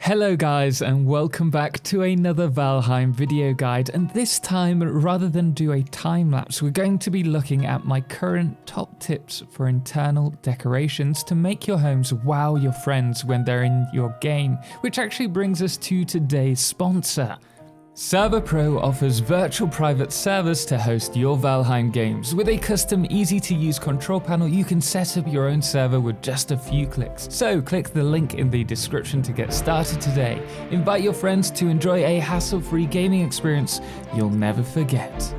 Hello guys, and welcome back to another Valheim video guide, and this time, rather than do a time lapse, we're going to be looking at my current top tips for internal decorations to make your homes wow your friends when they're in your game, which actually brings us to today's sponsor. Server Pro offers virtual private servers to host your Valheim games. With a custom, easy-to-use control panel, you can set up your own server with just a few clicks. So click the link in the description to get started today. Invite your friends to enjoy a hassle-free gaming experience you'll never forget.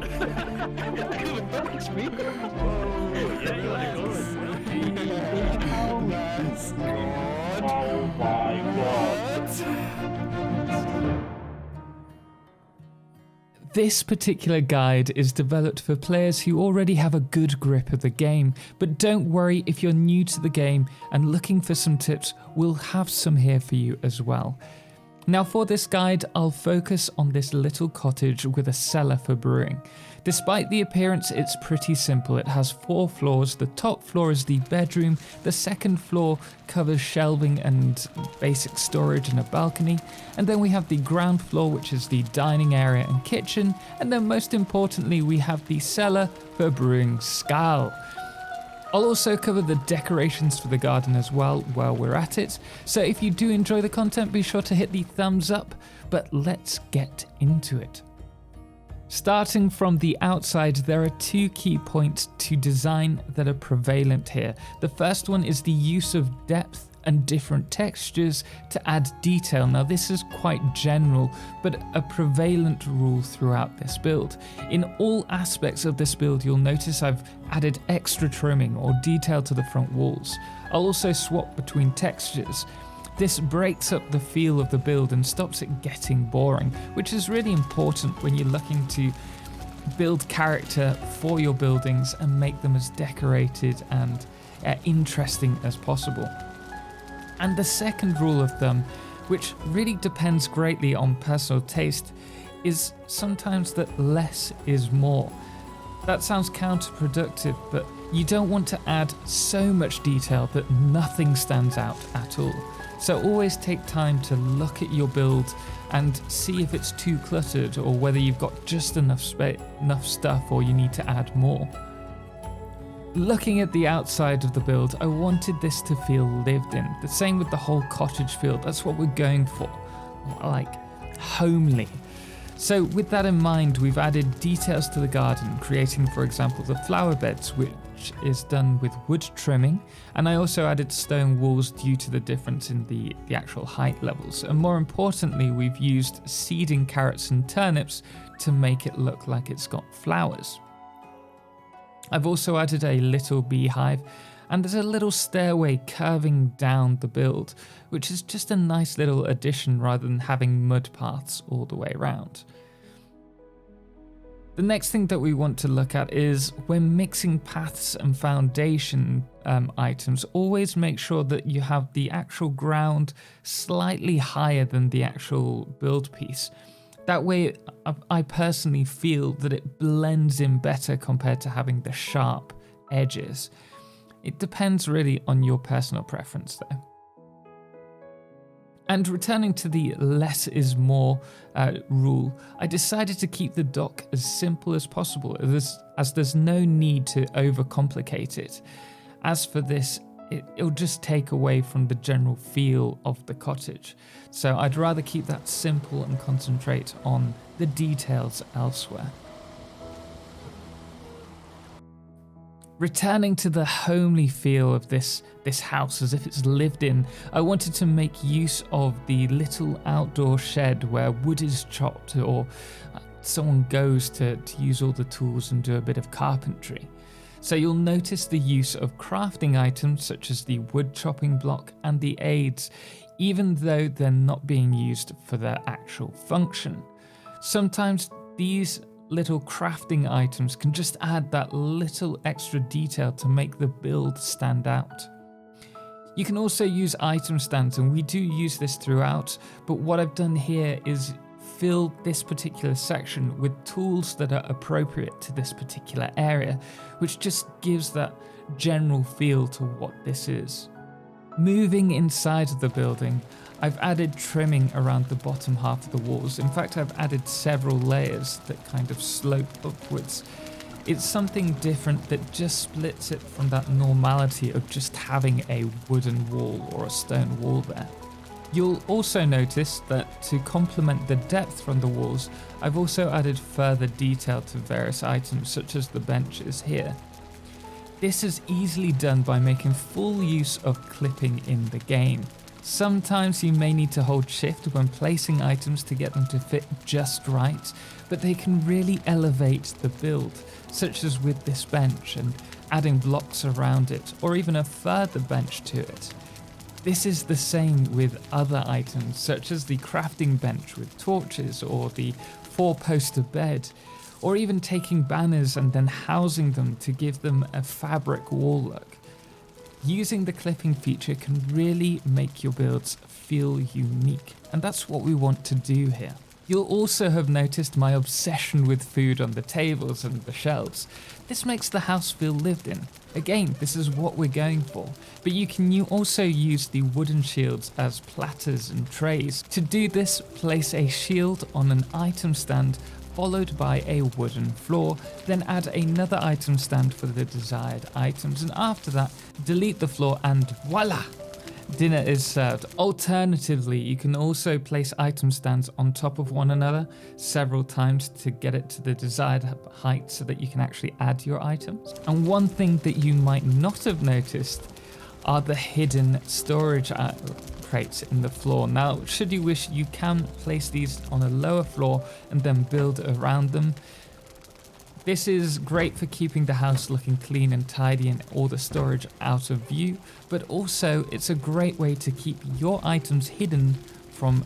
This particular guide is developed for players who already have a good grip of the game, but don't worry if you're new to the game and looking for some tips, we'll have some here for you as well. Now for this guide, I'll focus on this little cottage with a cellar for brewing. Despite the appearance, it's pretty simple. It has 4 floors. The top floor is the bedroom. The second floor covers shelving and basic storage and a balcony. And then we have the ground floor, which is the dining area and kitchen. And then most importantly, we have the cellar for brewing Skal. I'll also cover the decorations for the garden as well while we're at it. So if you do enjoy the content, be sure to hit the thumbs up, but let's get into it. Starting from the outside, there are 2 key points to design that are prevalent here. The first one is the use of depth and different textures to add detail. Now this is quite general, but a prevalent rule throughout this build. In all aspects of this build, you'll notice I've added extra trimming or detail to the front walls. I'll also swap between textures. This breaks up the feel of the build and stops it getting boring, which is really important when you're looking to build character for your buildings and make them as decorated and interesting as possible. And the second rule of thumb, which really depends greatly on personal taste, is sometimes that less is more. That sounds counterproductive, but you don't want to add so much detail that nothing stands out at all. So always take time to look at your build and see if it's too cluttered or whether you've got just enough stuff or you need to add more. Looking at the outside of the build, I wanted this to feel lived in. The same with the whole cottage feel, that's what we're going for, like homely. So with that in mind, we've added details to the garden, creating, for example, the flower beds, which is done with wood trimming, and I also added stone walls due to the difference in the actual height levels. And more importantly, we've used seeding carrots and turnips to make it look like it's got flowers. I've also added a little beehive, and there's a little stairway curving down the build, which is just a nice little addition rather than having mud paths all the way around. The next thing that we want to look at is when mixing paths and foundation items, always make sure that you have the actual ground slightly higher than the actual build piece. That way, I personally feel that it blends in better compared to having the sharp edges. It depends really on your personal preference though. And returning to the less is more rule, I decided to keep the dock as simple as possible, as there's no need to overcomplicate it. As for this, it'll just take away from the general feel of the cottage. So I'd rather keep that simple and concentrate on the details elsewhere. Returning to the homely feel of this house as if it's lived in, I wanted to make use of the little outdoor shed where wood is chopped or someone goes to use all the tools and do a bit of carpentry. So you'll notice the use of crafting items such as the wood chopping block and the aids, even though they're not being used for their actual function. Sometimes these little crafting items can just add that little extra detail to make the build stand out. You can also use item stands, and we do use this throughout, but what I've done here is fill this particular section with tools that are appropriate to this particular area, which just gives that general feel to what this is. Moving inside of the building, I've added trimming around the bottom half of the walls. In fact, I've added several layers that kind of slope upwards. It's something different that just splits it from that normality of just having a wooden wall or a stone wall there. You'll also notice that to complement the depth from the walls, I've also added further detail to various items such as the benches here. This is easily done by making full use of clipping in the game. Sometimes you may need to hold shift when placing items to get them to fit just right, but they can really elevate the build, such as with this bench and adding blocks around it, or even a further bench to it. This is the same with other items, such as the crafting bench with torches, or the 4-poster bed, or even taking banners and then housing them to give them a fabric wall look. Using the clipping feature can really make your builds feel unique, and that's what we want to do here. You'll also have noticed my obsession with food on the tables and the shelves. This makes the house feel lived in. Again, this is what we're going for, but you can also use the wooden shields as platters and trays. To do this, place a shield on an item stand followed by a wooden floor, then add another item stand for the desired items, and after that, delete the floor and voila! Dinner is served. Alternatively, you can also place item stands on top of one another several times to get it to the desired height so that you can actually add your items. And one thing that you might not have noticed are the hidden storage crates in the floor. Now, should you wish, you can place these on a lower floor and then build around them. This is great for keeping the house looking clean and tidy and all the storage out of view, but also it's a great way to keep your items hidden from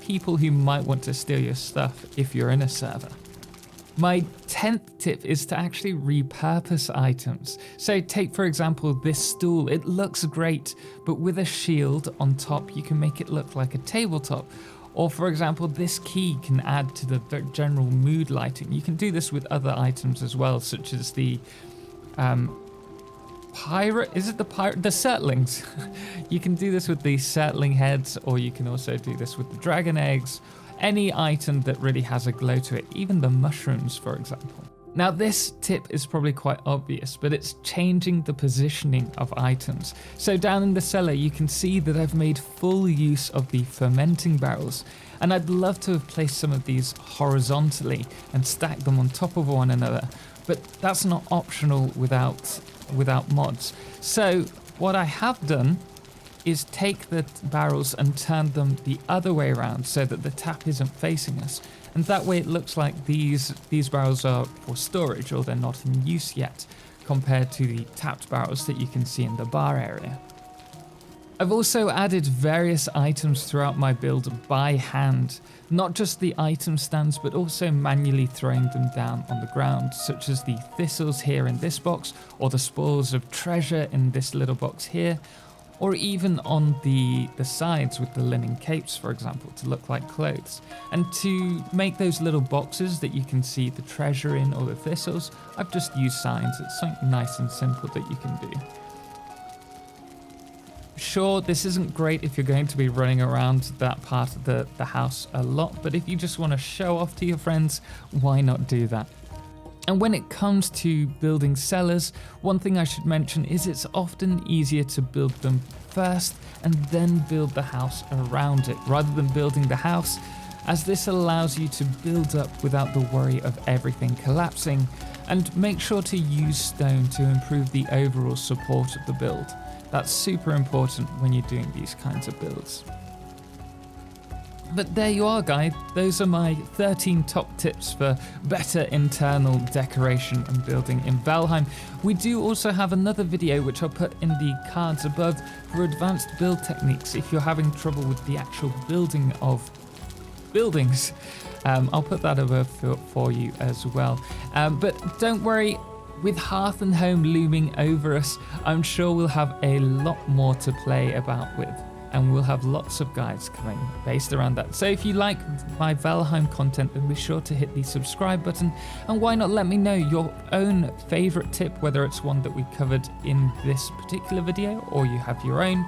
people who might want to steal your stuff if you're in a server. My 10th tip is to actually repurpose items. So take, for example, this stool. It looks great, but with a shield on top, you can make it look like a tabletop. Or for example, this key can add to the general mood lighting. You can do this with other items as well, such as the pirate, is it the pirate? The Surtlings. You can do this with the Surtling heads, or you can also do this with the dragon eggs. Any item that really has a glow to it, even the mushrooms, for example. Now this tip is probably quite obvious, but it's changing the positioning of items. So down in the cellar, you can see that I've made full use of the fermenting barrels, and I'd love to have placed some of these horizontally and stacked them on top of one another, but that's not optional without mods. So what I have done is take the barrels and turn them the other way around so that the tap isn't facing us. And that way it looks like these barrels are for storage, or they're not in use yet, compared to the tapped barrels that you can see in the bar area. I've also added various items throughout my build by hand, not just the item stands, but also manually throwing them down on the ground, such as the thistles here in this box, or the spoils of treasure in this little box here, or even on the sides with the linen capes, for example, to look like clothes. And to make those little boxes that you can see the treasure in or the thistles, I've just used signs. It's something nice and simple that you can do. Sure, this isn't great if you're going to be running around that part of the house a lot, but if you just want to show off to your friends, why not do that? And when it comes to building cellars, one thing I should mention is it's often easier to build them first and then build the house around it, rather than building the house, as this allows you to build up without the worry of everything collapsing, and make sure to use stone to improve the overall support of the build. That's super important when you're doing these kinds of builds. But there you are, guys. Those are my 13 top tips for better internal decoration and building in Valheim. We do also have another video which I'll put in the cards above for advanced build techniques if you're having trouble with the actual building of buildings. I'll put that over for you as well. But don't worry, with Hearth and Home looming over us, I'm sure we'll have a lot more to play about with. And we'll have lots of guides coming based around that. So if you like my Valheim content, then be sure to hit the subscribe button. And why not let me know your own favorite tip, whether it's one that we covered in this particular video or you have your own.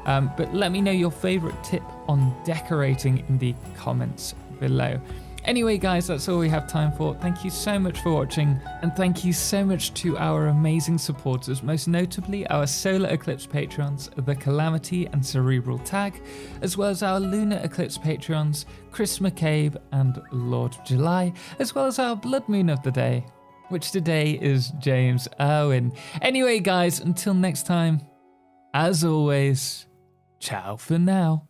But let me know your favorite tip on decorating in the comments below. Anyway, guys, that's all we have time for. Thank you so much for watching, and thank you so much to our amazing supporters, most notably our Solar Eclipse patrons, The Calamity and Cerebral Tag, as well as our Lunar Eclipse patrons, Chris McCabe and Lord of July, as well as our Blood Moon of the day, which today is James Irwin. Anyway, guys, until next time, as always, ciao for now.